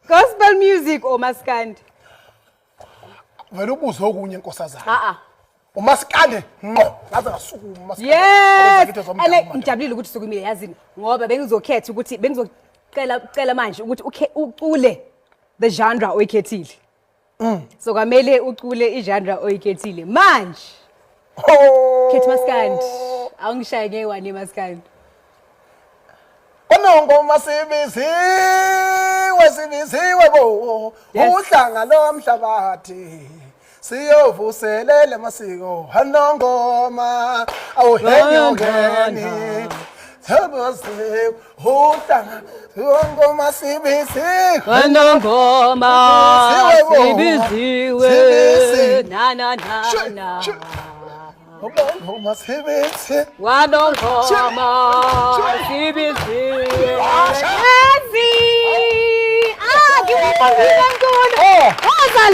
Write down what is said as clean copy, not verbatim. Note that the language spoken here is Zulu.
Gospel music or maskandi? Vele ubuzo okunye nkosazana. Umaskandi ngqo ngaze ngasuku umaskandi. Yes. Ane ngijabulile ukuthi sukumile yazini ngoba bengizokhetha ukuthi bengizocela manje ukuthi ucule the genre oyikhethile. So kwamele ucule igenre oyikhethile manje. Khethi maskandi. Awungishaye ngewani maskandi. Onongoma sibiziwe bo. Uhlanga lomhlabathi. Siyovuselela amasiko anongoma awuhenyongeni Thabose uhlanga ngoma sibiziwe anongoma sibiziwe na Ngoma sibiziwe wanongoma sibiziwe yazi ngiyabona nkulu woza